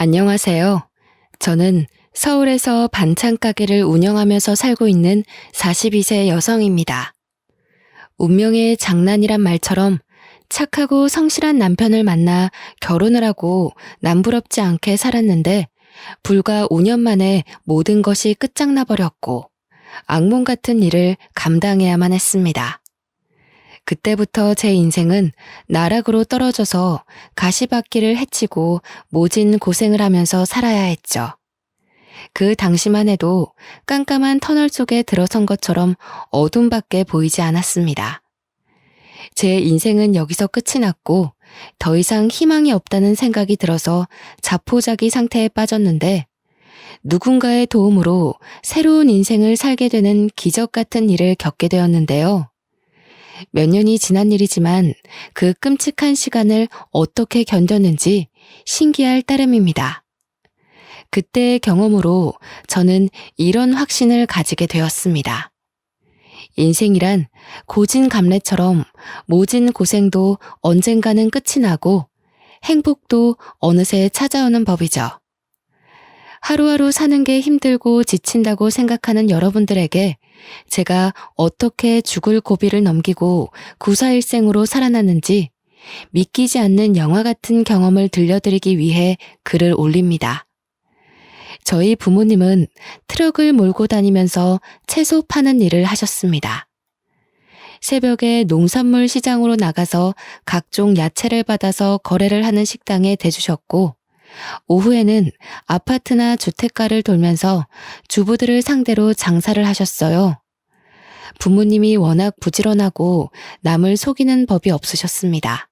안녕하세요. 저는 서울에서 반찬 가게를 운영하면서 살고 있는 42세 여성입니다. 운명의 장난이란 말처럼 착하고 성실한 남편을 만나 결혼을 하고 남부럽지 않게 살았는데 불과 5년 만에 모든 것이 끝장나 버렸고 악몽 같은 일을 감당해야만 했습니다. 그때부터 제 인생은 나락으로 떨어져서 가시밭길을 헤치고 모진 고생을 하면서 살아야 했죠. 그 당시만 해도 깜깜한 터널 속에 들어선 것처럼 어둠밖에 보이지 않았습니다. 제 인생은 여기서 끝이 났고 더 이상 희망이 없다는 생각이 들어서 자포자기 상태에 빠졌는데 누군가의 도움으로 새로운 인생을 살게 되는 기적 같은 일을 겪게 되었는데요. 몇 년이 지난 일이지만 그 끔찍한 시간을 어떻게 견뎠는지 신기할 따름입니다. 그때의 경험으로 저는 이런 확신을 가지게 되었습니다. 인생이란 고진감래처럼 모진 고생도 언젠가는 끝이 나고 행복도 어느새 찾아오는 법이죠. 하루하루 사는 게 힘들고 지친다고 생각하는 여러분들에게 제가 어떻게 죽을 고비를 넘기고 구사일생으로 살아났는지 믿기지 않는 영화 같은 경험을 들려드리기 위해 글을 올립니다. 저희 부모님은 트럭을 몰고 다니면서 채소 파는 일을 하셨습니다. 새벽에 농산물 시장으로 나가서 각종 야채를 받아서 거래를 하는 식당에 대주셨고 오후에는 아파트나 주택가를 돌면서 주부들을 상대로 장사를 하셨어요. 부모님이 워낙 부지런하고 남을 속이는 법이 없으셨습니다.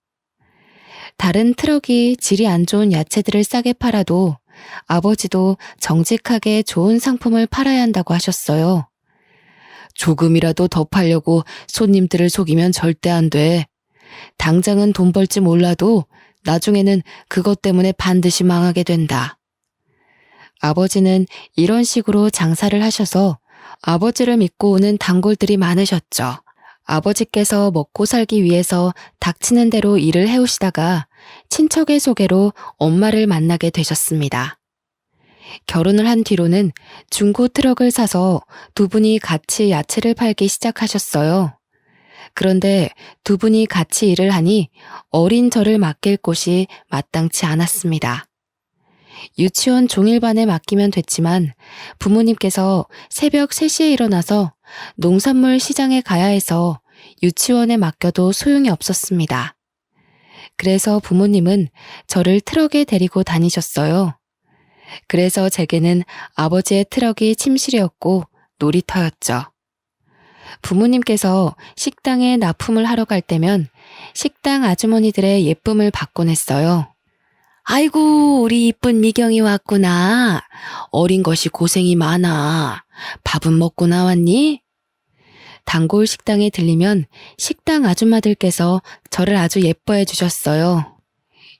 다른 트럭이 질이 안 좋은 야채들을 싸게 팔아도 아버지도 정직하게 좋은 상품을 팔아야 한다고 하셨어요. 조금이라도 더 팔려고 손님들을 속이면 절대 안 돼. 당장은 돈 벌지 몰라도 나중에는 그것 때문에 반드시 망하게 된다. 아버지는 이런 식으로 장사를 하셔서 아버지를 믿고 오는 단골들이 많으셨죠. 아버지께서 먹고 살기 위해서 닥치는 대로 일을 해오시다가 친척의 소개로 엄마를 만나게 되셨습니다. 결혼을 한 뒤로는 중고 트럭을 사서 두 분이 같이 야채를 팔기 시작하셨어요. 그런데 두 분이 같이 일을 하니 어린 저를 맡길 곳이 마땅치 않았습니다. 유치원 종일반에 맡기면 됐지만 부모님께서 새벽 3시에 일어나서 농산물 시장에 가야 해서 유치원에 맡겨도 소용이 없었습니다. 그래서 부모님은 저를 트럭에 데리고 다니셨어요. 그래서 제게는 아버지의 트럭이 침실이었고 놀이터였죠. 부모님께서 식당에 납품을 하러 갈 때면 식당 아주머니들의 예쁨을 받곤 했어요. 아이고, 우리 이쁜 미경이 왔구나. 어린 것이 고생이 많아. 밥은 먹고 나왔니? 단골 식당에 들리면 식당 아줌마들께서 저를 아주 예뻐해 주셨어요.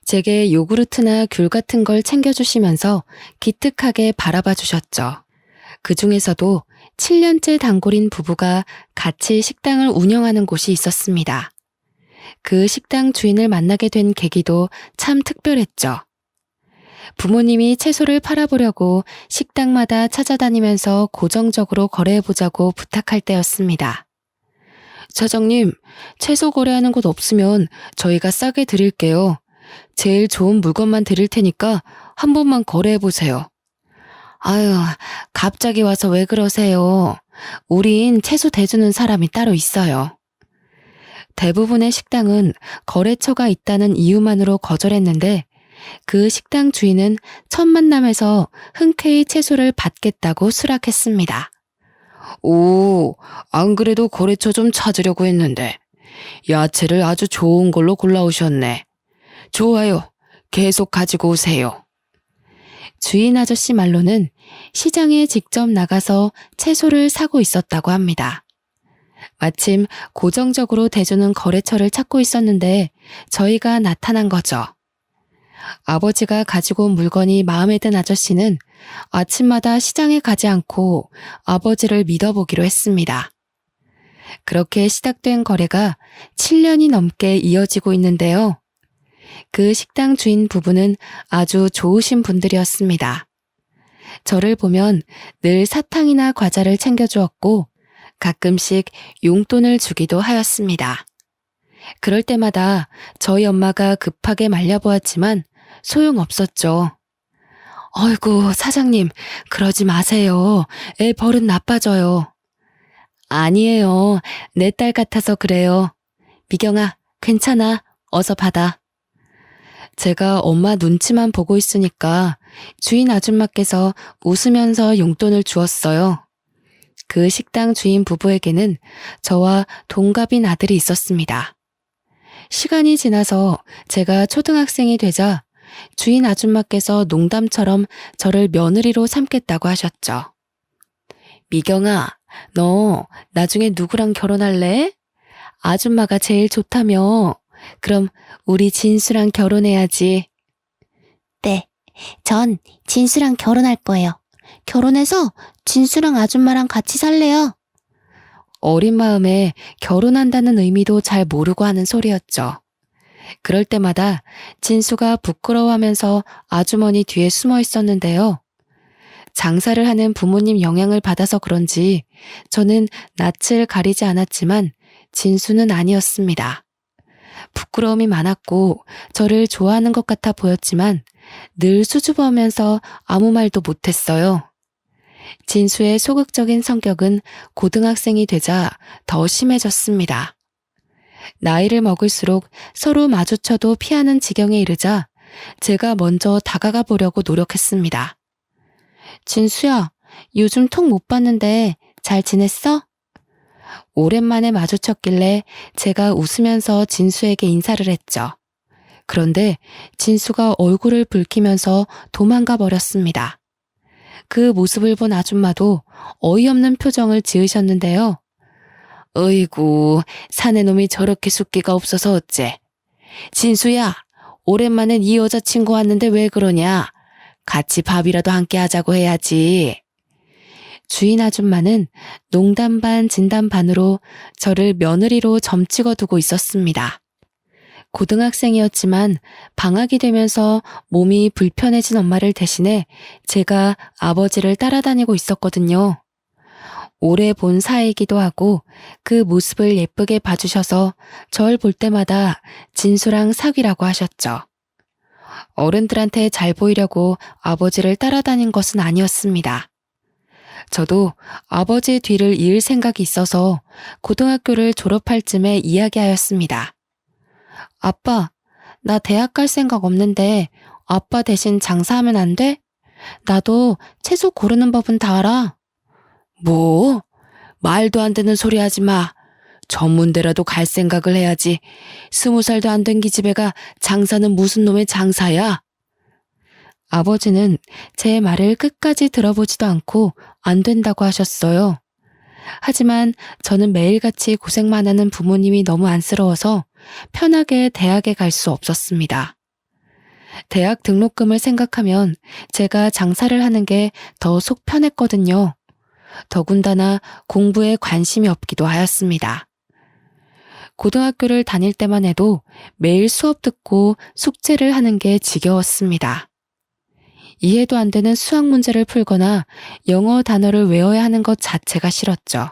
제게 요구르트나 귤 같은 걸 챙겨주시면서 기특하게 바라봐 주셨죠. 그 중에서도 7년째 단골인 부부가 같이 식당을 운영하는 곳이 있었습니다. 그 식당 주인을 만나게 된 계기도 참 특별했죠. 부모님이 채소를 팔아보려고 식당마다 찾아다니면서 고정적으로 거래해보자고 부탁할 때였습니다. 사장님, 채소 거래하는 곳 없으면 저희가 싸게 드릴게요. 제일 좋은 물건만 드릴 테니까 한 번만 거래해보세요. 아유, 갑자기 와서 왜 그러세요? 우린 채소 대주는 사람이 따로 있어요. 대부분의 식당은 거래처가 있다는 이유만으로 거절했는데 그 식당 주인은 첫 만남에서 흔쾌히 채소를 받겠다고 수락했습니다. 오, 안 그래도 거래처 좀 찾으려고 했는데 야채를 아주 좋은 걸로 골라오셨네. 좋아요. 계속 가지고 오세요. 주인 아저씨 말로는 시장에 직접 나가서 채소를 사고 있었다고 합니다. 마침 고정적으로 대주는 거래처를 찾고 있었는데 저희가 나타난 거죠. 아버지가 가지고 온 물건이 마음에 든 아저씨는 아침마다 시장에 가지 않고 아버지를 믿어보기로 했습니다. 그렇게 시작된 거래가 7년이 넘게 이어지고 있는데요. 그 식당 주인 부부는 아주 좋으신 분들이었습니다. 저를 보면 늘 사탕이나 과자를 챙겨주었고 가끔씩 용돈을 주기도 하였습니다. 그럴 때마다 저희 엄마가 급하게 말려보았지만 소용없었죠. 어이구, 사장님, 그러지 마세요. 애 버릇 나빠져요. 아니에요. 내 딸 같아서 그래요. 미경아, 괜찮아. 어서 받아. 제가 엄마 눈치만 보고 있으니까 주인 아줌마께서 웃으면서 용돈을 주었어요. 그 식당 주인 부부에게는 저와 동갑인 아들이 있었습니다. 시간이 지나서 제가 초등학생이 되자 주인 아줌마께서 농담처럼 저를 며느리로 삼겠다고 하셨죠. 미경아, 너 나중에 누구랑 결혼할래? 아줌마가 제일 좋다며. 그럼 우리 진수랑 결혼해야지. 네, 전 진수랑 결혼할 거예요. 결혼해서 진수랑 아줌마랑 같이 살래요. 어린 마음에 결혼한다는 의미도 잘 모르고 하는 소리였죠. 그럴 때마다 진수가 부끄러워하면서 아주머니 뒤에 숨어 있었는데요. 장사를 하는 부모님 영향을 받아서 그런지 저는 낯을 가리지 않았지만 진수는 아니었습니다. 부끄러움이 많았고 저를 좋아하는 것 같아 보였지만 늘 수줍어하면서 아무 말도 못했어요. 진수의 소극적인 성격은 고등학생이 되자 더 심해졌습니다. 나이를 먹을수록 서로 마주쳐도 피하는 지경에 이르자 제가 먼저 다가가 보려고 노력했습니다. 진수야, 요즘 톡 못 봤는데 잘 지냈어? 오랜만에 마주쳤길래 제가 웃으면서 진수에게 인사를 했죠. 그런데 진수가 얼굴을 붉히면서 도망가 버렸습니다. 그 모습을 본 아줌마도 어이없는 표정을 지으셨는데요. 어이구, 사내 놈이 저렇게 숫기가 없어서 어째. 진수야, 오랜만에 네 여자친구 왔는데 왜 그러냐? 같이 밥이라도 함께 하자고 해야지. 주인 아줌마는 농담 반 진담 반으로 저를 며느리로 점찍어두고 있었습니다. 고등학생이었지만 방학이 되면서 몸이 불편해진 엄마를 대신해 제가 아버지를 따라다니고 있었거든요. 오래 본 사이이기도 하고 그 모습을 예쁘게 봐주셔서 절 볼 때마다 진수랑 사귀라고 하셨죠. 어른들한테 잘 보이려고 아버지를 따라다닌 것은 아니었습니다. 저도 아버지 뒤를 이을 생각이 있어서 고등학교를 졸업할 쯤에 이야기하였습니다. 아빠, 나 대학 갈 생각 없는데 아빠 대신 장사하면 안 돼? 나도 채소 고르는 법은 다 알아. 뭐? 말도 안 되는 소리 하지 마. 전문대라도 갈 생각을 해야지. 20살도 안 된 기집애가 장사는 무슨 놈의 장사야? 아버지는 제 말을 끝까지 들어보지도 않고 안 된다고 하셨어요. 하지만 저는 매일같이 고생만 하는 부모님이 너무 안쓰러워서 편하게 대학에 갈 수 없었습니다. 대학 등록금을 생각하면 제가 장사를 하는 게 더 속 편했거든요. 더군다나 공부에 관심이 없기도 하였습니다. 고등학교를 다닐 때만 해도 매일 수업 듣고 숙제를 하는 게 지겨웠습니다. 이해도 안 되는 수학 문제를 풀거나 영어 단어를 외워야 하는 것 자체가 싫었죠.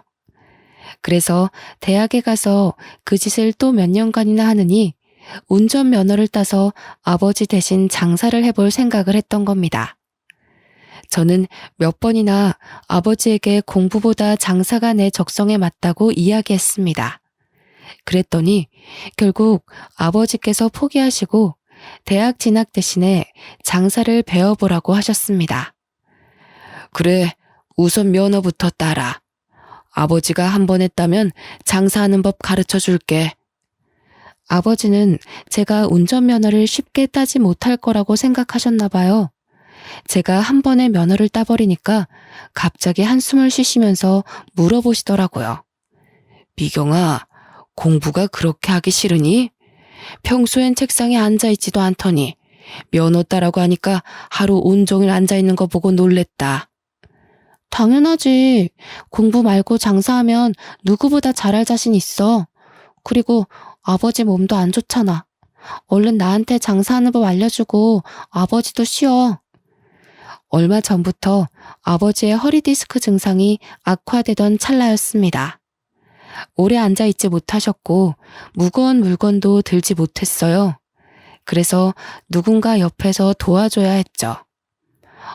그래서 대학에 가서 그 짓을 또 몇 년간이나 하느니 운전면허를 따서 아버지 대신 장사를 해볼 생각을 했던 겁니다. 저는 몇 번이나 아버지에게 공부보다 장사가 내 적성에 맞다고 이야기했습니다. 그랬더니 결국 아버지께서 포기하시고 대학 진학 대신에 장사를 배워보라고 하셨습니다. 그래, 우선 면허부터 따라. 아버지가 한 번 했다면 장사하는 법 가르쳐 줄게. 아버지는 제가 운전면허를 쉽게 따지 못할 거라고 생각하셨나 봐요. 제가 한 번에 면허를 따버리니까 갑자기 한숨을 쉬시면서 물어보시더라고요. 미경아, 공부가 그렇게 하기 싫으니? 평소엔 책상에 앉아있지도 않더니 면허 따라고 하니까 하루 온종일 앉아있는 거 보고 놀랬다. 당연하지. 공부 말고 장사하면 누구보다 잘할 자신 있어. 그리고 아버지 몸도 안 좋잖아. 얼른 나한테 장사하는 법 알려주고 아버지도 쉬어. 얼마 전부터 아버지의 허리 디스크 증상이 악화되던 찰나였습니다. 오래 앉아있지 못하셨고 무거운 물건도 들지 못했어요. 그래서 누군가 옆에서 도와줘야 했죠.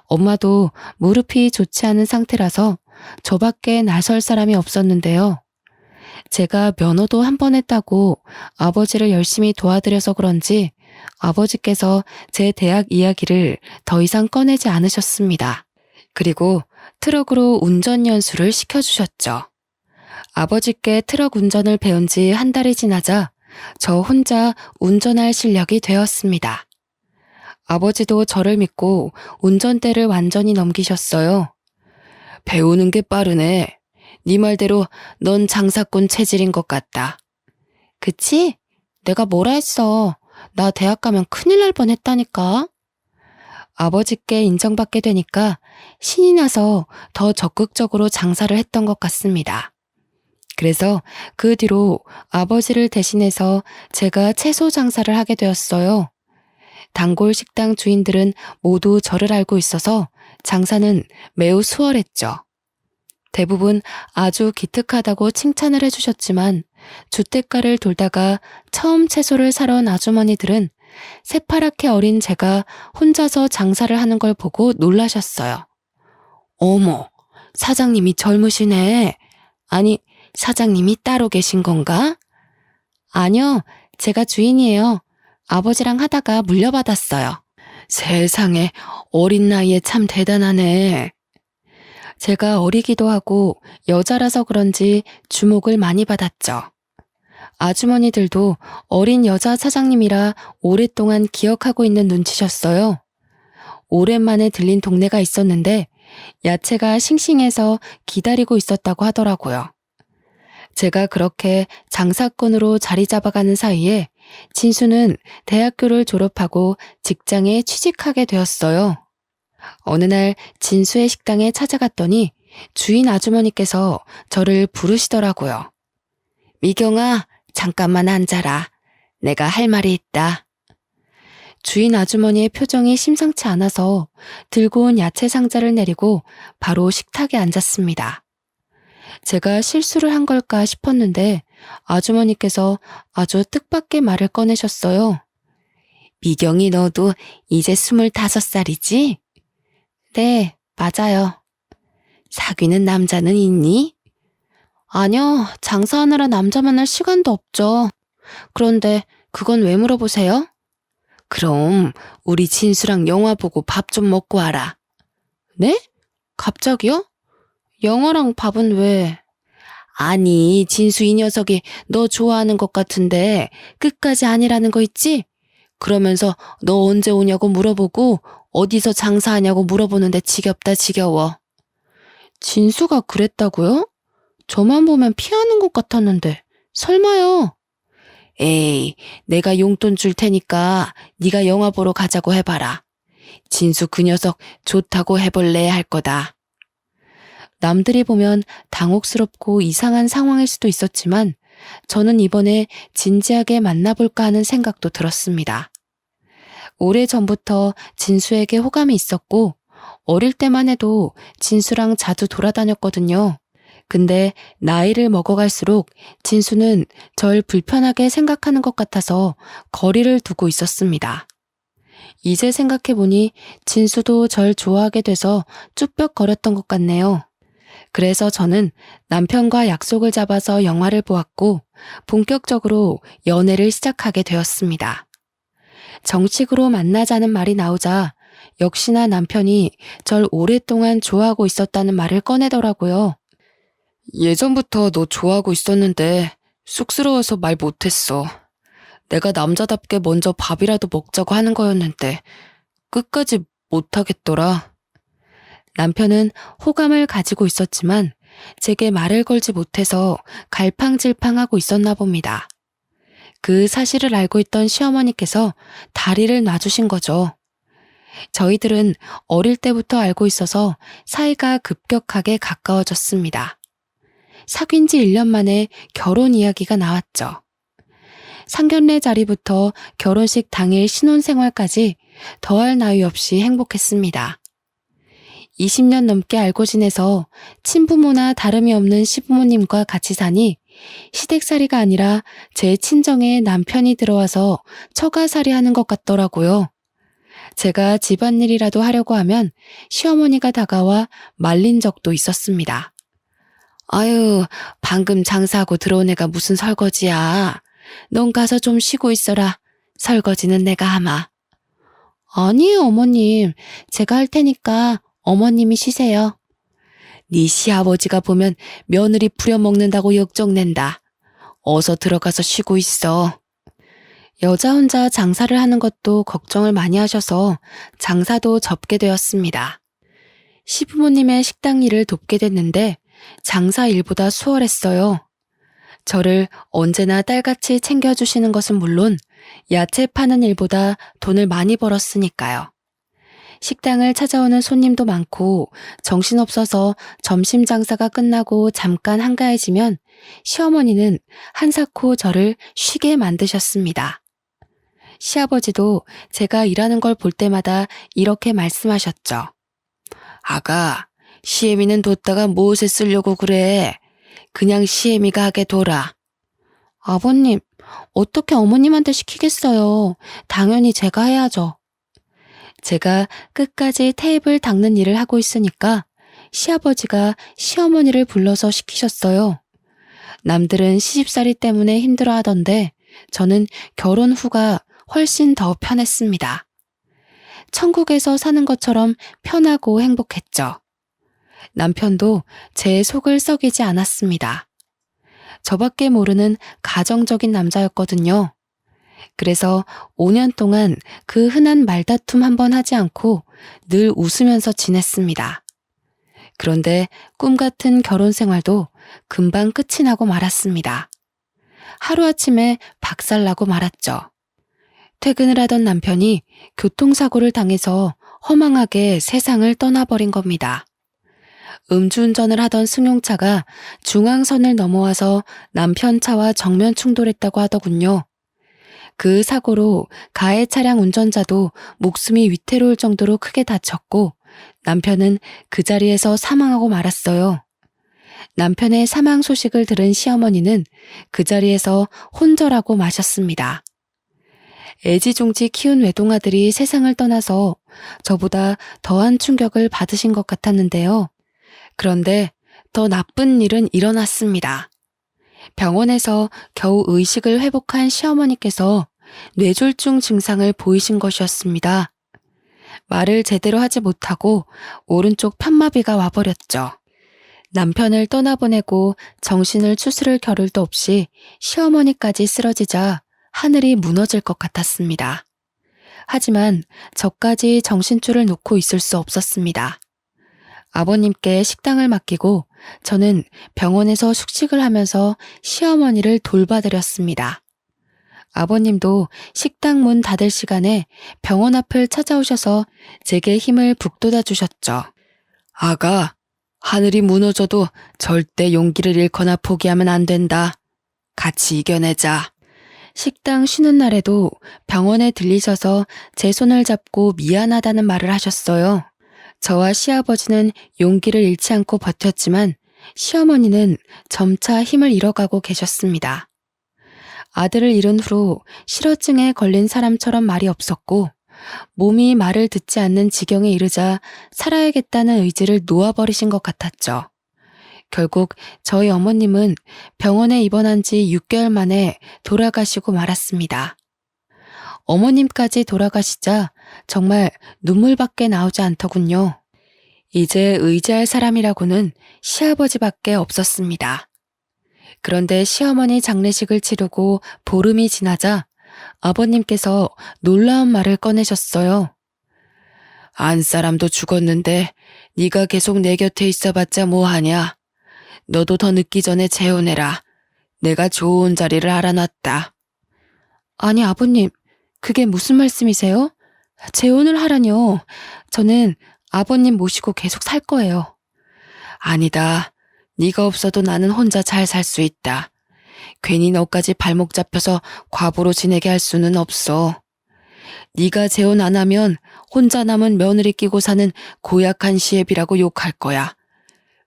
엄마도 무릎이 좋지 않은 상태라서 저밖에 나설 사람이 없었는데요. 제가 면허도 한 번 했다고 아버지를 열심히 도와드려서 그런지 아버지께서 제 대학 이야기를 더 이상 꺼내지 않으셨습니다. 그리고 트럭으로 운전 연수를 시켜주셨죠. 아버지께 트럭 운전을 배운 지 한 달이 지나자 저 혼자 운전할 실력이 되었습니다. 아버지도 저를 믿고 운전대를 완전히 넘기셨어요. 배우는 게 빠르네. 네 말대로 넌 장사꾼 체질인 것 같다. 그치? 내가 뭐라 했어. 나 대학 가면 큰일 날 뻔했다니까. 아버지께 인정받게 되니까 신이 나서 더 적극적으로 장사를 했던 것 같습니다. 그래서 그 뒤로 아버지를 대신해서 제가 채소 장사를 하게 되었어요. 단골 식당 주인들은 모두 저를 알고 있어서 장사는 매우 수월했죠. 대부분 아주 기특하다고 칭찬을 해주셨지만 주택가를 돌다가 처음 채소를 사러 온 아주머니들은 새파랗게 어린 제가 혼자서 장사를 하는 걸 보고 놀라셨어요. 어머, 사장님이 젊으시네. 아니, 사장님이 따로 계신 건가? 아니요, 제가 주인이에요. 아버지랑 하다가 물려받았어요. 세상에, 어린 나이에 참 대단하네. 제가 어리기도 하고 여자라서 그런지 주목을 많이 받았죠. 아주머니들도 어린 여자 사장님이라 오랫동안 기억하고 있는 눈치셨어요. 오랜만에 들린 동네가 있었는데 야채가 싱싱해서 기다리고 있었다고 하더라고요. 제가 그렇게 장사꾼으로 자리 잡아가는 사이에 진수는 대학교를 졸업하고 직장에 취직하게 되었어요. 어느 날 진수의 식당에 찾아갔더니 주인 아주머니께서 저를 부르시더라고요. 미경아, 잠깐만 앉아라. 내가 할 말이 있다. 주인 아주머니의 표정이 심상치 않아서 들고 온 야채 상자를 내리고 바로 식탁에 앉았습니다. 제가 실수를 한 걸까 싶었는데 아주머니께서 아주 뜻밖의 말을 꺼내셨어요. 미경이 너도 이제 25살이지? 네, 맞아요. 사귀는 남자는 있니? 아니요, 장사하느라 남자 만날 시간도 없죠. 그런데 그건 왜 물어보세요? 그럼 우리 진수랑 영화 보고 밥 좀 먹고 와라. 네? 갑자기요? 영화랑 밥은 왜? 아니, 진수 이 녀석이 너 좋아하는 것 같은데 끝까지 아니라는 거 있지? 그러면서 너 언제 오냐고 물어보고 어디서 장사하냐고 물어보는데 지겹다 지겨워. 진수가 그랬다고요? 저만 보면 피하는 것 같았는데 설마요. 에이, 내가 용돈 줄 테니까 네가 영화 보러 가자고 해봐라. 진수 그 녀석 좋다고 해볼래 할 거다. 남들이 보면 당혹스럽고 이상한 상황일 수도 있었지만 저는 이번에 진지하게 만나볼까 하는 생각도 들었습니다. 오래전부터 진수에게 호감이 있었고 어릴 때만 해도 진수랑 자주 돌아다녔거든요. 근데 나이를 먹어갈수록 진수는 절 불편하게 생각하는 것 같아서 거리를 두고 있었습니다. 이제 생각해보니 진수도 절 좋아하게 돼서 쭈뼛거렸던 것 같네요. 그래서 저는 남편과 약속을 잡아서 영화를 보았고 본격적으로 연애를 시작하게 되었습니다. 정식으로 만나자는 말이 나오자 역시나 남편이 절 오랫동안 좋아하고 있었다는 말을 꺼내더라고요. 예전부터 너 좋아하고 있었는데 쑥스러워서 말 못했어. 내가 남자답게 먼저 밥이라도 먹자고 하는 거였는데 끝까지 못하겠더라. 남편은 호감을 가지고 있었지만 제게 말을 걸지 못해서 갈팡질팡하고 있었나 봅니다. 그 사실을 알고 있던 시어머니께서 다리를 놔주신 거죠. 저희들은 어릴 때부터 알고 있어서 사이가 급격하게 가까워졌습니다. 사귄 지 1년 만에 결혼 이야기가 나왔죠. 상견례 자리부터 결혼식 당일 신혼생활까지 더할 나위 없이 행복했습니다. 20년 넘게 알고 지내서 친부모나 다름이 없는 시부모님과 같이 사니 시댁살이가 아니라 제 친정에 남편이 들어와서 처가살이 하는 것 같더라고요. 제가 집안일이라도 하려고 하면 시어머니가 다가와 말린 적도 있었습니다. 아유, 방금 장사하고 들어온 애가 무슨 설거지야. 넌 가서 좀 쉬고 있어라. 설거지는 내가 하마. 아니에요, 어머님. 제가 할 테니까 어머님이 쉬세요. 네 시아버지가 보면 며느리 부려먹는다고 욕정낸다. 어서 들어가서 쉬고 있어. 여자 혼자 장사를 하는 것도 걱정을 많이 하셔서 장사도 접게 되었습니다. 시부모님의 식당 일을 돕게 됐는데 장사 일보다 수월했어요. 저를 언제나 딸같이 챙겨주시는 것은 물론 야채 파는 일보다 돈을 많이 벌었으니까요. 식당을 찾아오는 손님도 많고 정신없어서 점심 장사가 끝나고 잠깐 한가해지면 시어머니는 한사코 저를 쉬게 만드셨습니다. 시아버지도 제가 일하는 걸 볼 때마다 이렇게 말씀하셨죠. 아가, 시애미는 뒀다가 무엇에 쓰려고 그래? 그냥 시애미가 하게 둬라. 아버님, 어떻게 어머님한테 시키겠어요. 당연히 제가 해야죠. 제가 끝까지 테이블 닦는 일을 하고 있으니까 시아버지가 시어머니를 불러서 시키셨어요. 남들은 시집살이 때문에 힘들어 하던데 저는 결혼 후가 훨씬 더 편했습니다. 천국에서 사는 것처럼 편하고 행복했죠. 남편도 제 속을 썩이지 않았습니다. 저밖에 모르는 가정적인 남자였거든요. 그래서 5년 동안 그 흔한 말다툼 한 번 하지 않고 늘 웃으면서 지냈습니다. 그런데 꿈 같은 결혼 생활도 금방 끝이 나고 말았습니다. 하루아침에 박살나고 말았죠. 퇴근을 하던 남편이 교통사고를 당해서 허망하게 세상을 떠나버린 겁니다. 음주운전을 하던 승용차가 중앙선을 넘어와서 남편 차와 정면 충돌했다고 하더군요. 그 사고로 가해 차량 운전자도 목숨이 위태로울 정도로 크게 다쳤고 남편은 그 자리에서 사망하고 말았어요. 남편의 사망 소식을 들은 시어머니는 그 자리에서 혼절하고 마셨습니다. 애지중지 키운 외동아들이 세상을 떠나서 저보다 더한 충격을 받으신 것 같았는데요. 그런데 더 나쁜 일은 일어났습니다. 병원에서 겨우 의식을 회복한 시어머니께서 뇌졸중 증상을 보이신 것이었습니다. 말을 제대로 하지 못하고 오른쪽 편마비가 와버렸죠. 남편을 떠나보내고 정신을 추스를 겨를도 없이 시어머니까지 쓰러지자 하늘이 무너질 것 같았습니다. 하지만 저까지 정신줄을 놓고 있을 수 없었습니다. 아버님께 식당을 맡기고 저는 병원에서 숙식을 하면서 시어머니를 돌봐드렸습니다. 아버님도 식당 문 닫을 시간에 병원 앞을 찾아오셔서 제게 힘을 북돋아 주셨죠. 아가, 하늘이 무너져도 절대 용기를 잃거나 포기하면 안 된다. 같이 이겨내자. 식당 쉬는 날에도 병원에 들리셔서 제 손을 잡고 미안하다는 말을 하셨어요. 저와 시아버지는 용기를 잃지 않고 버텼지만 시어머니는 점차 힘을 잃어가고 계셨습니다. 아들을 잃은 후로 실어증에 걸린 사람처럼 말이 없었고 몸이 말을 듣지 않는 지경에 이르자 살아야겠다는 의지를 놓아버리신 것 같았죠. 결국 저희 어머님은 병원에 입원한 지 6개월 만에 돌아가시고 말았습니다. 어머님까지 돌아가시자 정말 눈물밖에 나오지 않더군요. 이제 의지할 사람이라고는 시아버지밖에 없었습니다. 그런데 시어머니 장례식을 치르고 보름이 지나자 아버님께서 놀라운 말을 꺼내셨어요. 안 사람도 죽었는데 네가 계속 내 곁에 있어봤자 뭐하냐. 너도 더 늦기 전에 재혼해라. 내가 좋은 자리를 알아놨다. 아니, 아버님, 그게 무슨 말씀이세요? 재혼을 하라뇨. 저는 아버님 모시고 계속 살 거예요. 아니다. 네가 없어도 나는 혼자 잘 살 수 있다. 괜히 너까지 발목 잡혀서 과부로 지내게 할 수는 없어. 네가 재혼 안 하면 혼자 남은 며느리 끼고 사는 고약한 시애비라고 욕할 거야.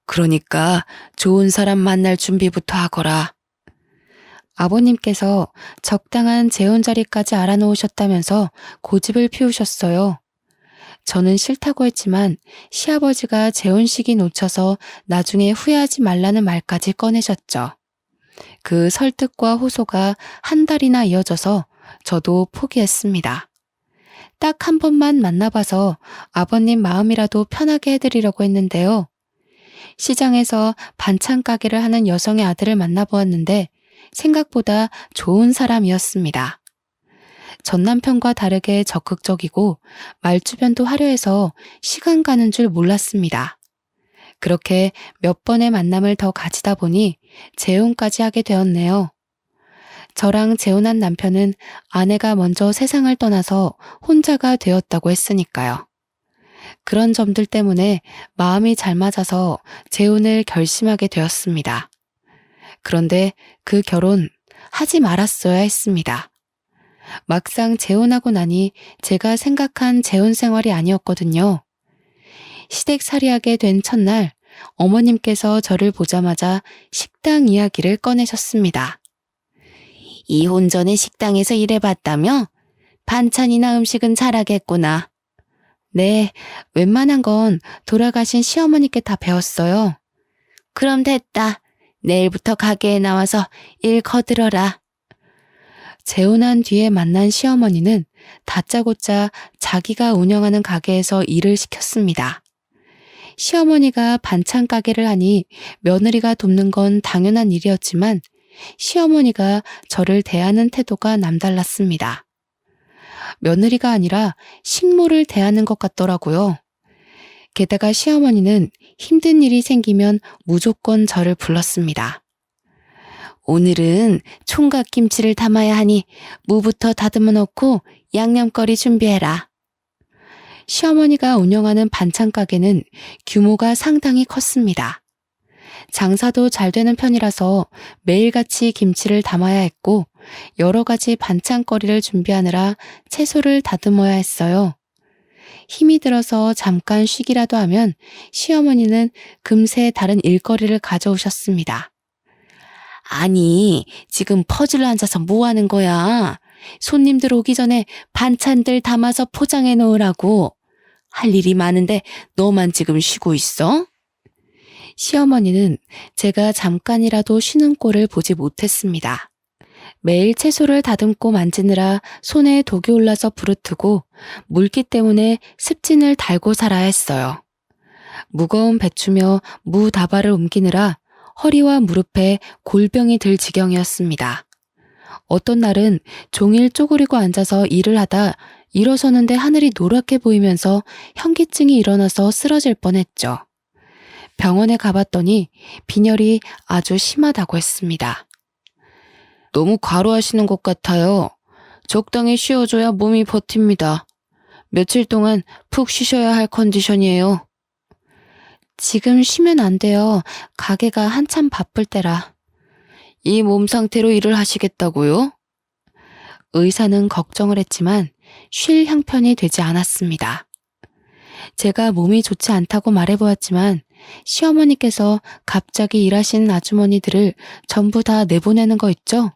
그러니까 좋은 사람 만날 준비부터 하거라. 아버님께서 적당한 재혼 자리까지 알아놓으셨다면서 고집을 피우셨어요. 저는 싫다고 했지만 시아버지가 재혼식이 놓쳐서 나중에 후회하지 말라는 말까지 꺼내셨죠. 그 설득과 호소가 한 달이나 이어져서 저도 포기했습니다. 딱 한 번만 만나봐서 아버님 마음이라도 편하게 해드리려고 했는데요. 시장에서 반찬 가게를 하는 여성의 아들을 만나보았는데 생각보다 좋은 사람이었습니다. 전 남편과 다르게 적극적이고 말주변도 화려해서 시간 가는 줄 몰랐습니다. 그렇게 몇 번의 만남을 더 가지다 보니 재혼까지 하게 되었네요. 저랑 재혼한 남편은 아내가 먼저 세상을 떠나서 혼자가 되었다고 했으니까요. 그런 점들 때문에 마음이 잘 맞아서 재혼을 결심하게 되었습니다. 그런데 그 결혼 하지 말았어야 했습니다. 막상 재혼하고 나니 제가 생각한 재혼 생활이 아니었거든요. 시댁살이하게 된 첫날 어머님께서 저를 보자마자 식당 이야기를 꺼내셨습니다. 이혼 전에 식당에서 일해봤다며? 반찬이나 음식은 잘하겠구나. 네, 웬만한 건 돌아가신 시어머니께 다 배웠어요. 그럼 됐다. 내일부터 가게에 나와서 일 거들어라. 재혼한 뒤에 만난 시어머니는 다짜고짜 자기가 운영하는 가게에서 일을 시켰습니다. 시어머니가 반찬 가게를 하니 며느리가 돕는 건 당연한 일이었지만 시어머니가 저를 대하는 태도가 남달랐습니다. 며느리가 아니라 식모를 대하는 것 같더라고요. 게다가 시어머니는 힘든 일이 생기면 무조건 저를 불렀습니다. 오늘은 총각김치를 담아야 하니 무부터 다듬어 놓고 양념거리 준비해라. 시어머니가 운영하는 반찬 가게는 규모가 상당히 컸습니다. 장사도 잘 되는 편이라서 매일같이 김치를 담아야 했고 여러 가지 반찬거리를 준비하느라 채소를 다듬어야 했어요. 힘이 들어서 잠깐 쉬기라도 하면 시어머니는 금세 다른 일거리를 가져오셨습니다. 아니, 지금 퍼즐을 앉아서 뭐 하는 거야? 손님들 오기 전에 반찬들 담아서 포장해 놓으라고. 할 일이 많은데 너만 지금 쉬고 있어? 시어머니는 제가 잠깐이라도 쉬는 꼴을 보지 못했습니다. 매일 채소를 다듬고 만지느라 손에 독이 올라서 부르트고 물기 때문에 습진을 달고 살아야 했어요. 무거운 배추며 무 다발을 옮기느라 허리와 무릎에 골병이 들 지경이었습니다. 어떤 날은 종일 쪼그리고 앉아서 일을 하다 일어서는데 하늘이 노랗게 보이면서 현기증이 일어나서 쓰러질 뻔했죠. 병원에 가봤더니 빈혈이 아주 심하다고 했습니다. 너무 과로하시는 것 같아요. 적당히 쉬어줘야 몸이 버팁니다. 며칠 동안 푹 쉬셔야 할 컨디션이에요. 지금 쉬면 안 돼요. 가게가 한참 바쁠 때라. 이 몸 상태로 일을 하시겠다고요? 의사는 걱정을 했지만 쉴 형편이 되지 않았습니다. 제가 몸이 좋지 않다고 말해보았지만 시어머니께서 갑자기 일하시는 아주머니들을 전부 다 내보내는 거 있죠?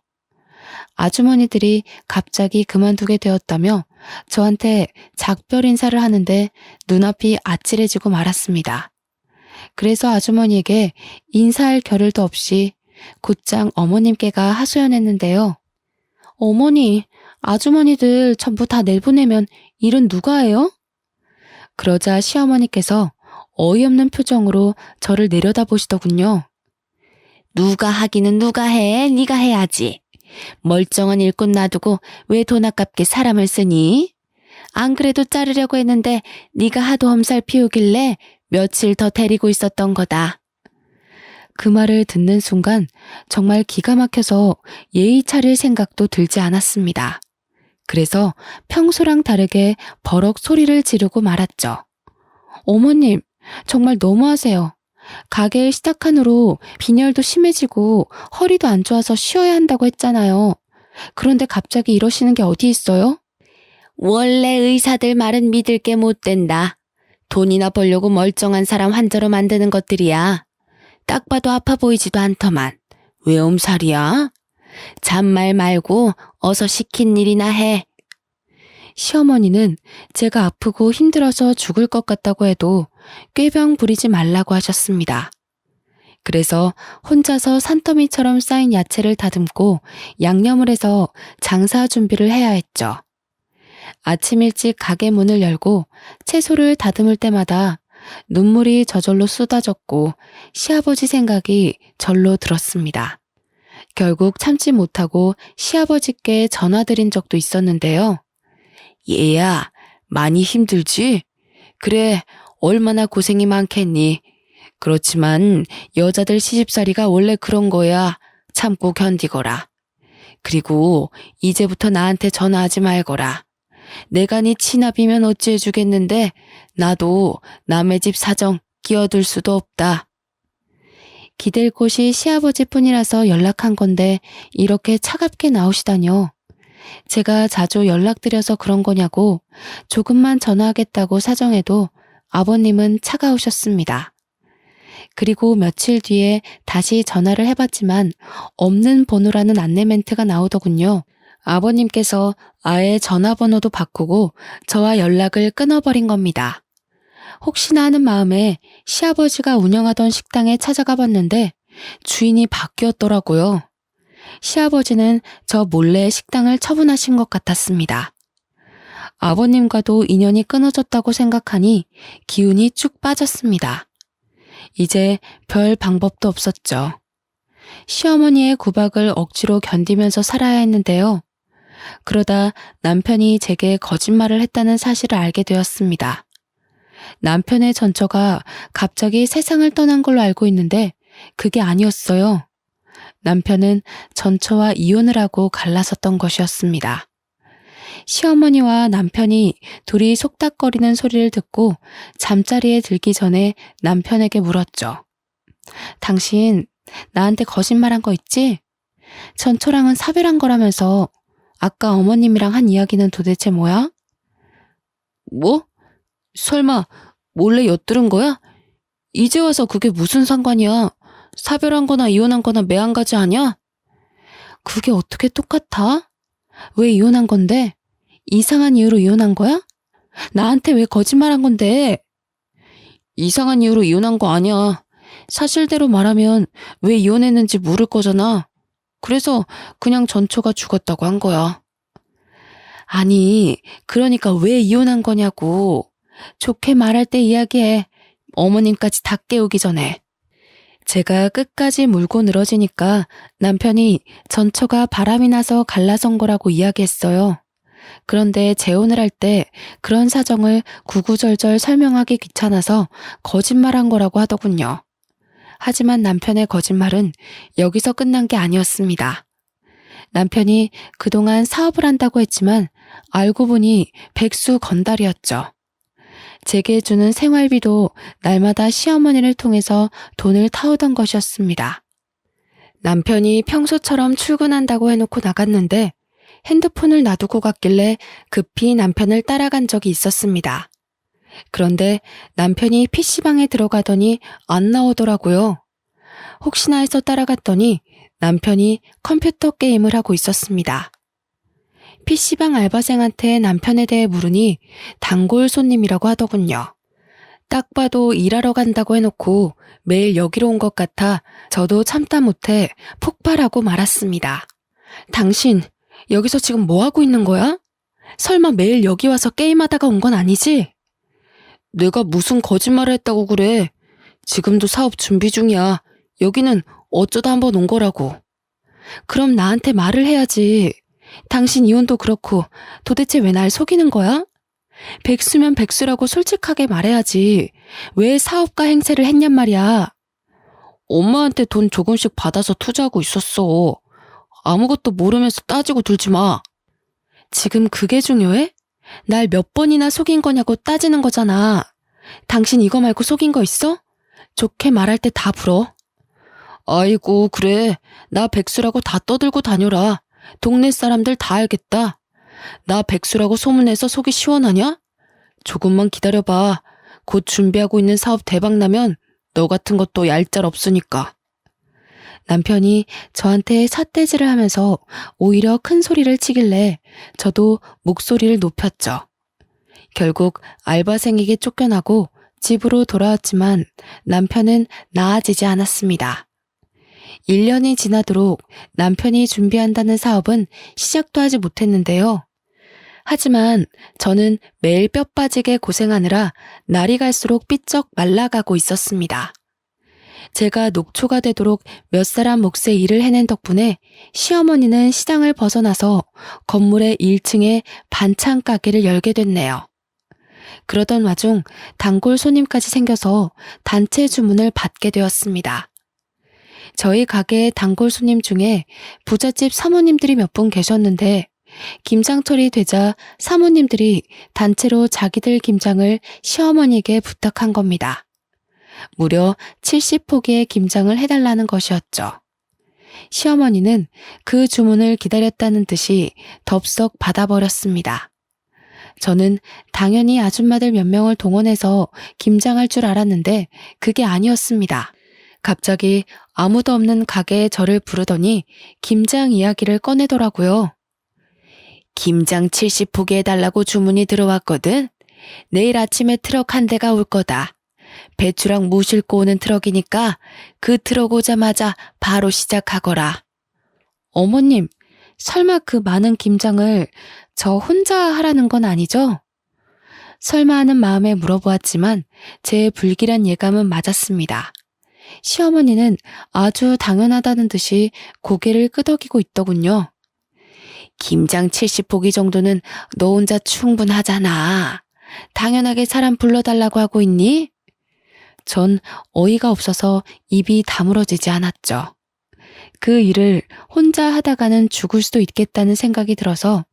아주머니들이 갑자기 그만두게 되었다며 저한테 작별 인사를 하는데 눈앞이 아찔해지고 말았습니다. 그래서 아주머니에게 인사할 겨를도 없이 곧장 어머님께가 하소연했는데요. 어머니, 아주머니들 전부 다 내보내면 일은 누가 해요? 그러자 시어머니께서 어이없는 표정으로 저를 내려다보시더군요. 누가 하기는 누가 해? 네가 해야지. 멀쩡한 일꾼 놔두고 왜 돈 아깝게 사람을 쓰니? 안 그래도 자르려고 했는데 네가 하도 엄살 피우길래 며칠 더 데리고 있었던 거다. 그 말을 듣는 순간 정말 기가 막혀서 예의 차릴 생각도 들지 않았습니다. 그래서 평소랑 다르게 버럭 소리를 지르고 말았죠. 어머님, 정말 너무하세요. 가게 일 시작한 후로 빈혈도 심해지고 허리도 안 좋아서 쉬어야 한다고 했잖아요. 그런데 갑자기 이러시는 게 어디 있어요? 원래 의사들 말은 믿을 게 못 된다. 돈이나 벌려고 멀쩡한 사람 환자로 만드는 것들이야. 딱 봐도 아파 보이지도 않더만. 왜 엄살이야? 잔말 말고 어서 시킨 일이나 해. 시어머니는 제가 아프고 힘들어서 죽을 것 같다고 해도 꾀병 부리지 말라고 하셨습니다. 그래서 혼자서 산더미처럼 쌓인 야채를 다듬고 양념을 해서 장사 준비를 해야 했죠. 아침 일찍 가게 문을 열고 채소를 다듬을 때마다 눈물이 저절로 쏟아졌고 시아버지 생각이 절로 들었습니다. 결국 참지 못하고 시아버지께 전화드린 적도 있었는데요. 얘야, 많이 힘들지? 그래, 얼마나 고생이 많겠니? 그렇지만 여자들 시집살이가 원래 그런 거야. 참고 견디거라. 그리고 이제부터 나한테 전화하지 말거라. 내가 네 치납이면 어찌해주겠는데 나도 남의 집 사정 끼어들 수도 없다. 기댈 곳이 시아버지뿐이라서 연락한 건데 이렇게 차갑게 나오시다뇨. 제가 자주 연락드려서 그런 거냐고 조금만 전화하겠다고 사정해도 아버님은 차가우셨습니다. 그리고 며칠 뒤에 다시 전화를 해봤지만 없는 번호라는 안내 멘트가 나오더군요. 아버님께서 아예 전화번호도 바꾸고 저와 연락을 끊어버린 겁니다. 혹시나 하는 마음에 시아버지가 운영하던 식당에 찾아가 봤는데 주인이 바뀌었더라고요. 시아버지는 저 몰래 식당을 처분하신 것 같았습니다. 아버님과도 인연이 끊어졌다고 생각하니 기운이 쭉 빠졌습니다. 이제 별 방법도 없었죠. 시어머니의 구박을 억지로 견디면서 살아야 했는데요. 그러다 남편이 제게 거짓말을 했다는 사실을 알게 되었습니다. 남편의 전처가 갑자기 세상을 떠난 걸로 알고 있는데 그게 아니었어요. 남편은 전처와 이혼을 하고 갈라섰던 것이었습니다. 시어머니와 남편이 둘이 속닥거리는 소리를 듣고 잠자리에 들기 전에 남편에게 물었죠. 당신 나한테 거짓말한 거 있지? 전처랑은 사별한 거라면서 아까 어머님이랑 한 이야기는 도대체 뭐야? 뭐? 설마 몰래 엿들은 거야? 이제 와서 그게 무슨 상관이야? 사별한 거나 이혼한 거나 매한가지 아니야? 그게 어떻게 똑같아? 왜 이혼한 건데? 이상한 이유로 이혼한 거야? 나한테 왜 거짓말한 건데? 이상한 이유로 이혼한 거 아니야. 사실대로 말하면 왜 이혼했는지 물을 거잖아. 그래서 그냥 전처가 죽었다고 한 거야. 아니, 그러니까 왜 이혼한 거냐고. 좋게 말할 때 이야기해. 어머님까지 다 깨우기 전에. 제가 끝까지 물고 늘어지니까 남편이 전처가 바람이 나서 갈라선 거라고 이야기했어요. 그런데 재혼을 할 때 그런 사정을 구구절절 설명하기 귀찮아서 거짓말한 거라고 하더군요. 하지만 남편의 거짓말은 여기서 끝난 게 아니었습니다. 남편이 그동안 사업을 한다고 했지만 알고 보니 백수 건달이었죠. 제게 주는 생활비도 날마다 시어머니를 통해서 돈을 타오던 것이었습니다. 남편이 평소처럼 출근한다고 해놓고 나갔는데 핸드폰을 놔두고 갔길래 급히 남편을 따라간 적이 있었습니다. 그런데 남편이 PC방에 들어가더니 안 나오더라고요. 혹시나 해서 따라갔더니 남편이 컴퓨터 게임을 하고 있었습니다. PC방 알바생한테 남편에 대해 물으니 단골 손님이라고 하더군요. 딱 봐도 일하러 간다고 해놓고 매일 여기로 온 것 같아 저도 참다 못해 폭발하고 말았습니다. 당신 여기서 지금 뭐 하고 있는 거야? 설마 매일 여기 와서 게임하다가 온 건 아니지? 내가 무슨 거짓말을 했다고 그래. 지금도 사업 준비 중이야. 여기는 어쩌다 한번 온 거라고. 그럼 나한테 말을 해야지. 당신 이혼도 그렇고 도대체 왜 날 속이는 거야? 백수면 백수라고 솔직하게 말해야지. 왜 사업가 행세를 했냔 말이야. 엄마한테 돈 조금씩 받아서 투자하고 있었어. 아무것도 모르면서 따지고 들지 마. 지금 그게 중요해? 날 몇 번이나 속인 거냐고 따지는 거잖아. 당신 이거 말고 속인 거 있어? 좋게 말할 때 다 불어. 아이고, 그래. 나 백수라고 다 떠들고 다녀라. 동네 사람들 다 알겠다. 나 백수라고 소문내서 속이 시원하냐? 조금만 기다려봐. 곧 준비하고 있는 사업 대박 나면 너 같은 것도 얄짤 없으니까. 남편이 저한테 삿대질을 하면서 오히려 큰 소리를 치길래 저도 목소리를 높였죠. 결국 알바생에게 쫓겨나고 집으로 돌아왔지만 남편은 나아지지 않았습니다. 1년이 지나도록 남편이 준비한다는 사업은 시작도 하지 못했는데요. 하지만 저는 매일 뼈 빠지게 고생하느라 날이 갈수록 삐쩍 말라가고 있었습니다. 제가 녹초가 되도록 몇 사람 몫의 일을 해낸 덕분에 시어머니는 시장을 벗어나서 건물의 1층에 반찬 가게를 열게 됐네요. 그러던 와중 단골 손님까지 생겨서 단체 주문을 받게 되었습니다. 저희 가게의 단골 손님 중에 부잣집 사모님들이 몇 분 계셨는데 김장철이 되자 사모님들이 단체로 자기들 김장을 시어머니에게 부탁한 겁니다. 무려 70포기의 김장을 해달라는 것이었죠. 시어머니는 그 주문을 기다렸다는 듯이 덥석 받아버렸습니다. 저는 당연히 아줌마들 몇 명을 동원해서 김장할 줄 알았는데 그게 아니었습니다. 갑자기 아무도 없는 가게에 저를 부르더니 김장 이야기를 꺼내더라고요. 김장 70포기 해달라고 주문이 들어왔거든. 내일 아침에 트럭 한 대가 올 거다. 배추랑 무 싣고 오는 트럭이니까 그 트럭 오자마자 바로 시작하거라. 어머님, 설마 그 많은 김장을 저 혼자 하라는 건 아니죠? 설마 하는 마음에 물어보았지만 제 불길한 예감은 맞았습니다. 시어머니는 아주 당연하다는 듯이 고개를 끄덕이고 있더군요. 김장 70포기 정도는 너 혼자 충분하잖아. 당연하게 사람 불러달라고 하고 있니? 전 어이가 없어서 입이 다물어지지 않았죠. 그 일을 혼자 하다가는 죽을 수도 있겠다는 생각이 들어서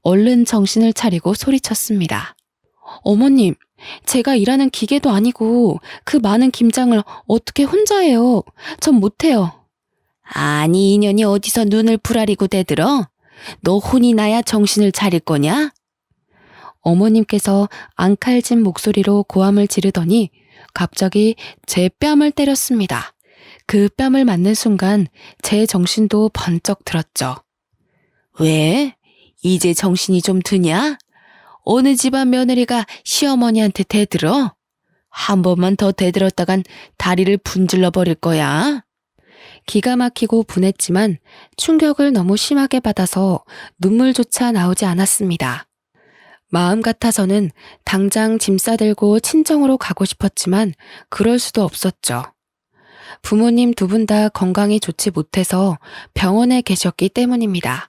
얼른 정신을 차리고 소리쳤습니다. 어머님, 제가 일하는 기계도 아니고 그 많은 김장을 어떻게 혼자 해요? 전 못해요. 아니, 인연이 어디서 눈을 부라리고 대들어? 너 혼이 나야 정신을 차릴 거냐? 어머님께서 앙칼진 목소리로 고함을 지르더니 갑자기 제 뺨을 때렸습니다. 그 뺨을 맞는 순간 제 정신도 번쩍 들었죠. 왜? 이제 정신이 좀 드냐? 어느 집안 며느리가 시어머니한테 대들어? 한 번만 더 대들었다간 다리를 분질러 버릴 거야. 기가 막히고 분했지만 충격을 너무 심하게 받아서 눈물조차 나오지 않았습니다. 마음 같아서는 당장 짐 싸들고 친정으로 가고 싶었지만 그럴 수도 없었죠. 부모님 두 분 다 건강이 좋지 못해서 병원에 계셨기 때문입니다.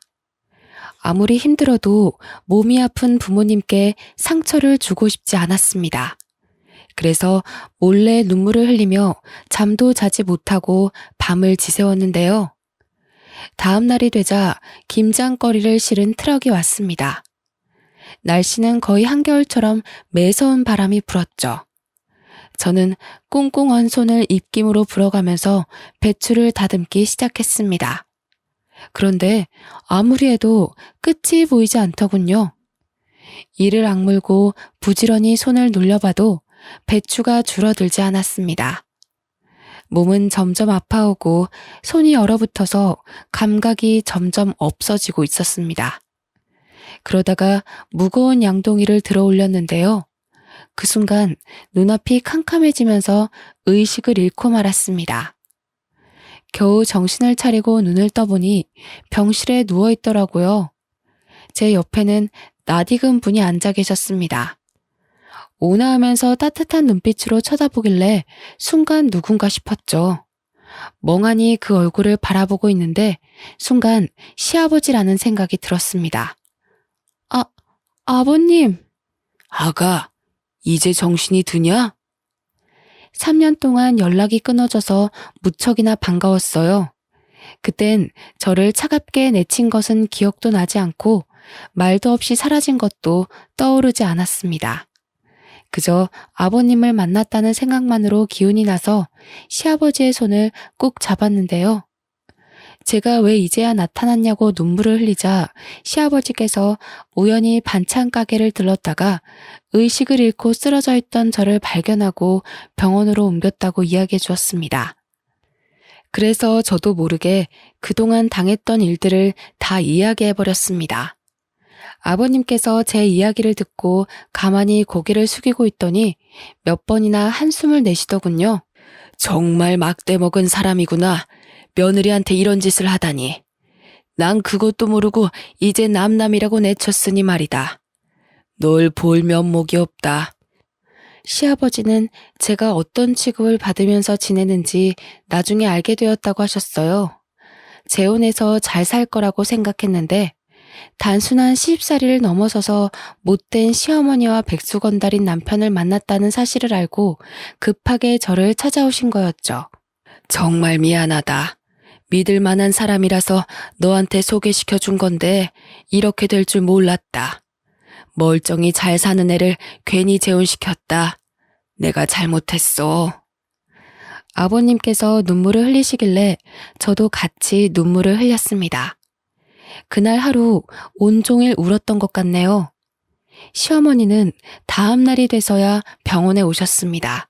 아무리 힘들어도 몸이 아픈 부모님께 상처를 주고 싶지 않았습니다. 그래서 몰래 눈물을 흘리며 잠도 자지 못하고 밤을 지새웠는데요. 다음 날이 되자 김장거리를 실은 트럭이 왔습니다. 날씨는 거의 한겨울처럼 매서운 바람이 불었죠. 저는 꽁꽁 언 손을 입김으로 불어가면서 배추를 다듬기 시작했습니다. 그런데 아무리 해도 끝이 보이지 않더군요. 이를 악물고 부지런히 손을 눌려봐도 배추가 줄어들지 않았습니다. 몸은 점점 아파오고 손이 얼어붙어서 감각이 점점 없어지고 있었습니다. 그러다가 무거운 양동이를 들어 올렸는데요. 그 순간 눈앞이 캄캄해지면서 의식을 잃고 말았습니다. 겨우 정신을 차리고 눈을 떠보니 병실에 누워있더라고요. 제 옆에는 낯익은 분이 앉아 계셨습니다. 온화하면서 따뜻한 눈빛으로 쳐다보길래 순간 누군가 싶었죠. 멍하니 그 얼굴을 바라보고 있는데 순간 시아버지라는 생각이 들었습니다. 아버님. 아가, 이제 정신이 드냐? 3년 동안 연락이 끊어져서 무척이나 반가웠어요. 그땐 저를 차갑게 내친 것은 기억도 나지 않고 말도 없이 사라진 것도 떠오르지 않았습니다. 그저 아버님을 만났다는 생각만으로 기운이 나서 시아버지의 손을 꾹 잡았는데요. 제가 왜 이제야 나타났냐고 눈물을 흘리자 시아버지께서 우연히 반찬 가게를 들렀다가 의식을 잃고 쓰러져 있던 저를 발견하고 병원으로 옮겼다고 이야기해 주었습니다. 그래서 저도 모르게 그동안 당했던 일들을 다 이야기해 버렸습니다. 아버님께서 제 이야기를 듣고 가만히 고개를 숙이고 있더니 몇 번이나 한숨을 내쉬더군요. 정말 막대 먹은 사람이구나. 며느리한테 이런 짓을 하다니. 난 그것도 모르고 이제 남남이라고 내쳤으니 말이다. 널 볼 면목이 없다. 시아버지는 제가 어떤 취급을 받으면서 지내는지 나중에 알게 되었다고 하셨어요. 재혼해서 잘 살 거라고 생각했는데 단순한 시집살이를 넘어서서 못된 시어머니와 백수건달인 남편을 만났다는 사실을 알고 급하게 저를 찾아오신 거였죠. 정말 미안하다. 믿을 만한 사람이라서 너한테 소개시켜 준 건데 이렇게 될 줄 몰랐다. 멀쩡히 잘 사는 애를 괜히 재혼시켰다. 내가 잘못했어. 아버님께서 눈물을 흘리시길래 저도 같이 눈물을 흘렸습니다. 그날 하루 온종일 울었던 것 같네요. 시어머니는 다음 날이 돼서야 병원에 오셨습니다.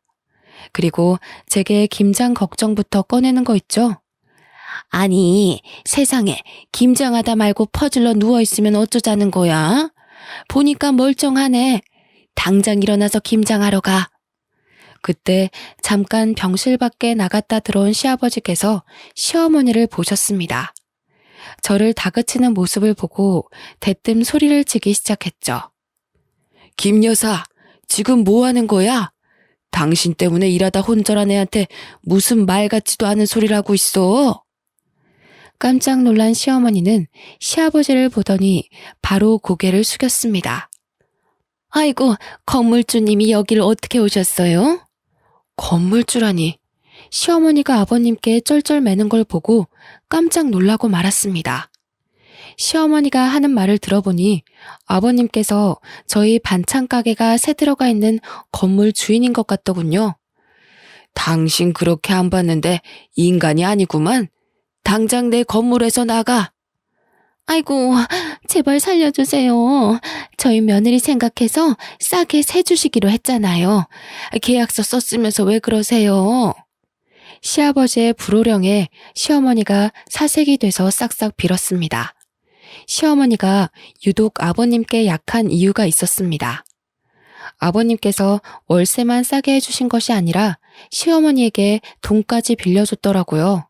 그리고 제게 김장 걱정부터 꺼내는 거 있죠? 아니, 세상에 김장하다 말고 퍼질러 누워있으면 어쩌자는 거야? 보니까 멀쩡하네. 당장 일어나서 김장하러 가. 그때 잠깐 병실 밖에 나갔다 들어온 시아버지께서 시어머니를 보셨습니다. 저를 다그치는 모습을 보고 대뜸 소리를 치기 시작했죠. 김 여사, 지금 뭐 하는 거야? 당신 때문에 일하다 혼절한 애한테 무슨 말 같지도 않은 소리를 하고 있어. 깜짝 놀란 시어머니는 시아버지를 보더니 바로 고개를 숙였습니다. 아이고, 건물주님이 여길 어떻게 오셨어요? 건물주라니. 시어머니가 아버님께 쩔쩔매는 걸 보고 깜짝 놀라고 말았습니다. 시어머니가 하는 말을 들어보니 아버님께서 저희 반찬 가게가 새 들어가 있는 건물 주인인 것 같더군요. 당신 그렇게 안 봤는데 인간이 아니구만. 당장 내 건물에서 나가. 아이고, 제발 살려주세요. 저희 며느리 생각해서 싸게 세 주시기로 했잖아요. 계약서 썼으면서 왜 그러세요? 시아버지의 불호령에 시어머니가 사색이 돼서 싹싹 빌었습니다. 시어머니가 유독 아버님께 약한 이유가 있었습니다. 아버님께서 월세만 싸게 해주신 것이 아니라 시어머니에게 돈까지 빌려줬더라고요.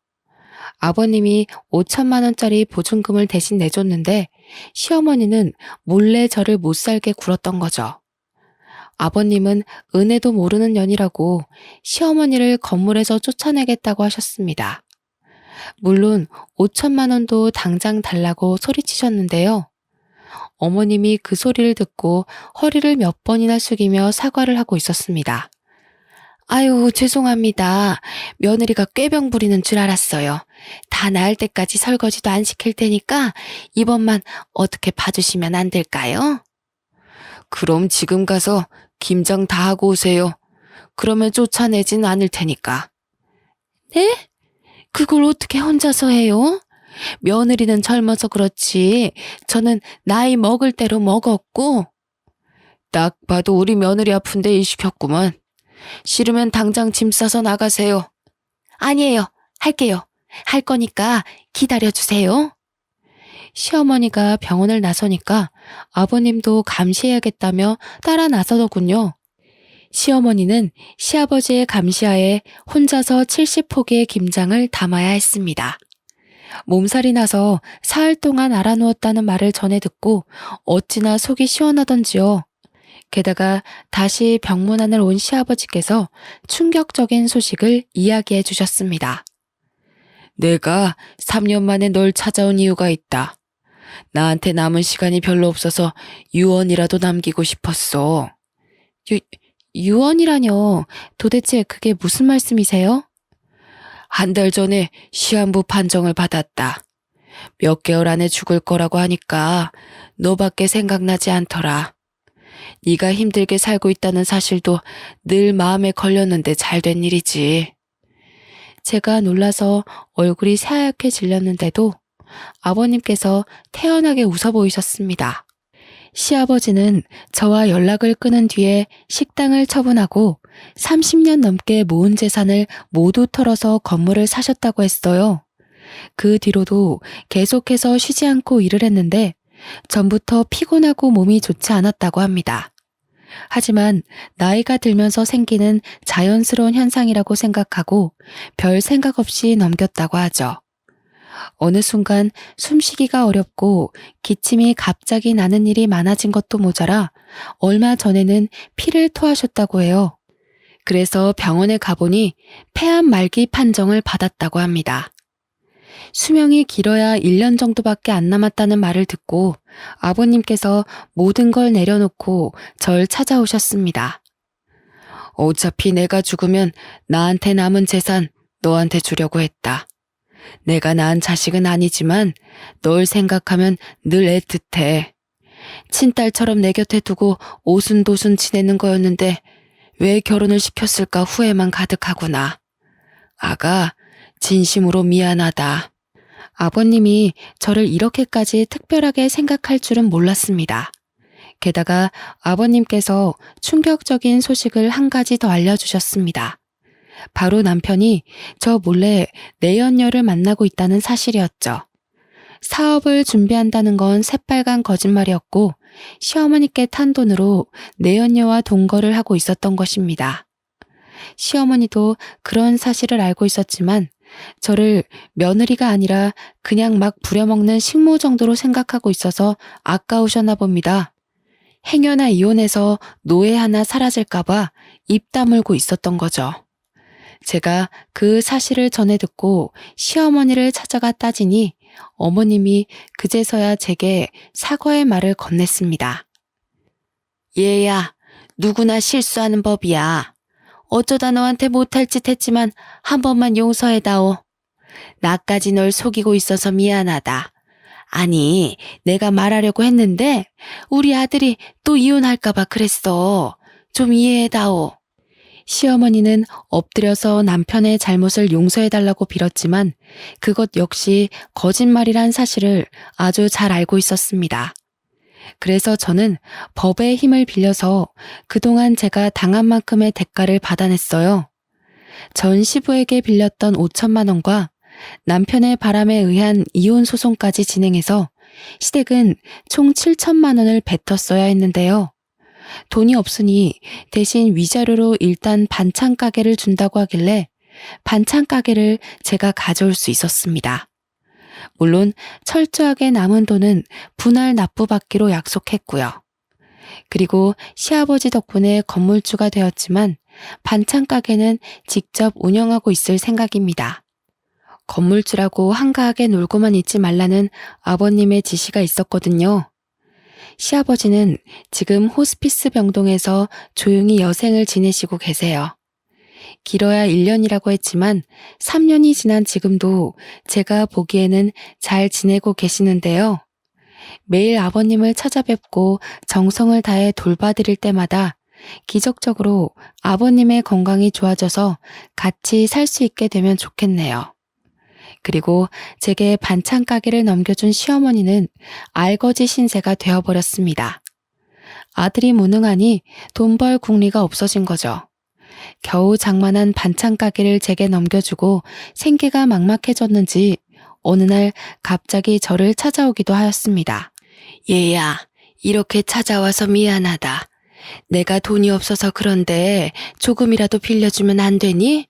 아버님이 5천만 원짜리 보증금을 대신 내줬는데 시어머니는 몰래 저를 못 살게 굴었던 거죠. 아버님은 은혜도 모르는 년이라고 시어머니를 건물에서 쫓아내겠다고 하셨습니다. 물론 5천만 원도 당장 달라고 소리치셨는데요. 어머님이 그 소리를 듣고 허리를 몇 번이나 숙이며 사과를 하고 있었습니다. 아유, 죄송합니다. 며느리가 꾀병 부리는 줄 알았어요. 다 나을 때까지 설거지도 안 시킬 테니까 이번만 어떻게 봐주시면 안 될까요? 그럼 지금 가서 김장 다 하고 오세요. 그러면 쫓아내진 않을 테니까. 네? 그걸 어떻게 혼자서 해요? 며느리는 젊어서 그렇지 저는 나이 먹을 대로 먹었고. 딱 봐도 우리 며느리 아픈데 일 시켰구만. 싫으면 당장 짐 싸서 나가세요. 아니에요. 할게요. 할 거니까 기다려주세요. 시어머니가 병원을 나서니까 아버님도 감시해야겠다며 따라 나서더군요. 시어머니는 시아버지의 감시하에 혼자서 70포기의 김장을 담아야 했습니다. 몸살이 나서 사흘 동안 알아누웠다는 말을 전해 듣고 어찌나 속이 시원하던지요. 게다가 다시 병문안을 온 시아버지께서 충격적인 소식을 이야기해 주셨습니다. 내가 3년 만에 널 찾아온 이유가 있다. 나한테 남은 시간이 별로 없어서 유언이라도 남기고 싶었어. 유언이라뇨? 도대체 그게 무슨 말씀이세요? 한 달 전에 시한부 판정을 받았다. 몇 개월 안에 죽을 거라고 하니까 너밖에 생각나지 않더라. 네가 힘들게 살고 있다는 사실도 늘 마음에 걸렸는데 잘 된 일이지. 제가 놀라서 얼굴이 새하얗게 질렸는데도 아버님께서 태연하게 웃어 보이셨습니다. 시아버지는 저와 연락을 끊은 뒤에 식당을 처분하고 30년 넘게 모은 재산을 모두 털어서 건물을 사셨다고 했어요. 그 뒤로도 계속해서 쉬지 않고 일을 했는데 전부터 피곤하고 몸이 좋지 않았다고 합니다. 하지만 나이가 들면서 생기는 자연스러운 현상이라고 생각하고 별 생각 없이 넘겼다고 하죠. 어느 순간 숨쉬기가 어렵고 기침이 갑자기 나는 일이 많아진 것도 모자라 얼마 전에는 피를 토하셨다고 해요. 그래서 병원에 가보니 폐암 말기 판정을 받았다고 합니다. 수명이 길어야 1년 정도밖에 안 남았다는 말을 듣고 아버님께서 모든 걸 내려놓고 절 찾아오셨습니다. 어차피 내가 죽으면 나한테 남은 재산 너한테 주려고 했다. 내가 낳은 자식은 아니지만 널 생각하면 늘 애틋해. 친딸처럼 내 곁에 두고 오순도순 지내는 거였는데 왜 결혼을 시켰을까 후회만 가득하구나. 아가, 진심으로 미안하다. 아버님이 저를 이렇게까지 특별하게 생각할 줄은 몰랐습니다. 게다가 아버님께서 충격적인 소식을 한 가지 더 알려주셨습니다. 바로 남편이 저 몰래 내연녀를 만나고 있다는 사실이었죠. 사업을 준비한다는 건 새빨간 거짓말이었고 시어머니께 탄 돈으로 내연녀와 동거를 하고 있었던 것입니다. 시어머니도 그런 사실을 알고 있었지만 저를 며느리가 아니라 그냥 막 부려먹는 식모 정도로 생각하고 있어서 아까우셨나 봅니다. 행여나 이혼해서 노예 하나 사라질까봐 입 다물고 있었던 거죠. 제가 그 사실을 전해 듣고 시어머니를 찾아가 따지니 어머님이 그제서야 제게 사과의 말을 건넸습니다. 얘야, 누구나 실수하는 법이야. 어쩌다 너한테 못할 짓 했지만 한 번만 용서해다오. 나까지 널 속이고 있어서 미안하다. 아니, 내가 말하려고 했는데 우리 아들이 또 이혼할까봐 그랬어. 좀 이해해다오. 시어머니는 엎드려서 남편의 잘못을 용서해달라고 빌었지만 그것 역시 거짓말이란 사실을 아주 잘 알고 있었습니다. 그래서 저는 법의 힘을 빌려서 그동안 제가 당한 만큼의 대가를 받아냈어요. 전 시부에게 빌렸던 5천만 원과 남편의 바람에 의한 이혼 소송까지 진행해서 시댁은 총 7천만 원을 뱉었어야 했는데요. 돈이 없으니 대신 위자료로 일단 반찬 가게를 준다고 하길래 반찬 가게를 제가 가져올 수 있었습니다. 물론 철저하게 남은 돈은 분할 납부받기로 약속했고요. 그리고 시아버지 덕분에 건물주가 되었지만 반찬 가게는 직접 운영하고 있을 생각입니다. 건물주라고 한가하게 놀고만 있지 말라는 아버님의 지시가 있었거든요. 시아버지는 지금 호스피스 병동에서 조용히 여생을 지내시고 계세요. 길어야 1년이라고 했지만 3년이 지난 지금도 제가 보기에는 잘 지내고 계시는데요. 매일 아버님을 찾아뵙고 정성을 다해 돌봐드릴 때마다 기적적으로 아버님의 건강이 좋아져서 같이 살 수 있게 되면 좋겠네요. 그리고 제게 반찬 가게를 넘겨준 시어머니는 알거지 신세가 되어버렸습니다. 아들이 무능하니 돈 벌 궁리가 없어진 거죠. 겨우 장만한 반찬 가게를 제게 넘겨주고 생계가 막막해졌는지 어느 날 갑자기 저를 찾아오기도 하였습니다. 얘야, 이렇게 찾아와서 미안하다. 내가 돈이 없어서 그런데 조금이라도 빌려주면 안 되니?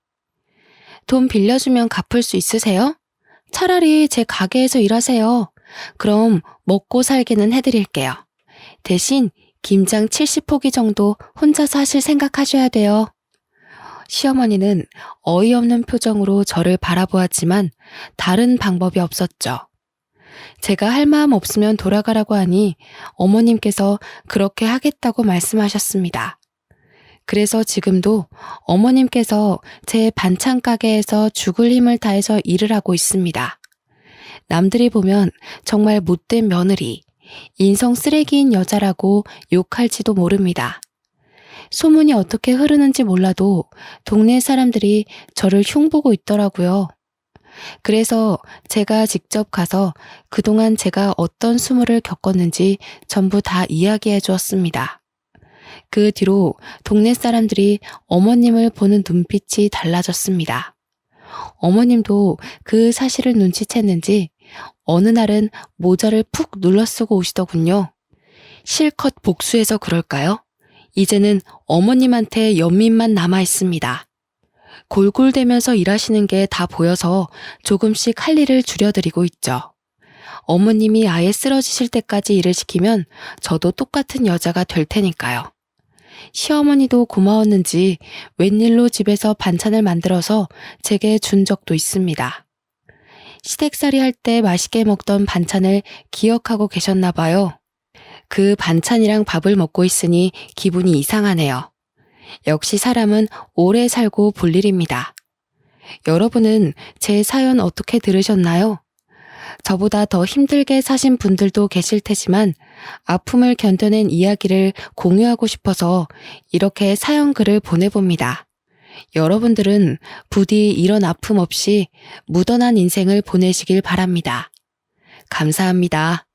돈 빌려주면 갚을 수 있으세요? 차라리 제 가게에서 일하세요. 그럼 먹고 살기는 해드릴게요. 대신 김장 70포기 정도 혼자서 하실 생각하셔야 돼요. 시어머니는 어이없는 표정으로 저를 바라보았지만 다른 방법이 없었죠. 제가 할 마음 없으면 돌아가라고 하니 어머님께서 그렇게 하겠다고 말씀하셨습니다. 그래서 지금도 어머님께서 제 반찬 가게에서 죽을 힘을 다해서 일을 하고 있습니다. 남들이 보면 정말 못된 며느리, 인성 쓰레기인 여자라고 욕할지도 모릅니다. 소문이 어떻게 흐르는지 몰라도 동네 사람들이 저를 흉보고 있더라고요. 그래서 제가 직접 가서 그동안 제가 어떤 수모를 겪었는지 전부 다 이야기해 주었습니다. 그 뒤로 동네 사람들이 어머님을 보는 눈빛이 달라졌습니다. 어머님도 그 사실을 눈치챘는지 어느 날은 모자를 푹 눌러 쓰고 오시더군요. 실컷 복수해서 그럴까요? 이제는 어머님한테 연민만 남아 있습니다. 골골대면서 일하시는 게 다 보여서 조금씩 할 일을 줄여드리고 있죠. 어머님이 아예 쓰러지실 때까지 일을 시키면 저도 똑같은 여자가 될 테니까요. 시어머니도 고마웠는지 웬일로 집에서 반찬을 만들어서 제게 준 적도 있습니다. 시댁살이 할 때 맛있게 먹던 반찬을 기억하고 계셨나 봐요. 그 반찬이랑 밥을 먹고 있으니 기분이 이상하네요. 역시 사람은 오래 살고 볼 일입니다. 여러분은 제 사연 어떻게 들으셨나요? 저보다 더 힘들게 사신 분들도 계실 테지만 아픔을 견뎌낸 이야기를 공유하고 싶어서 이렇게 사연 글을 보내봅니다. 여러분들은 부디 이런 아픔 없이 무던한 인생을 보내시길 바랍니다. 감사합니다.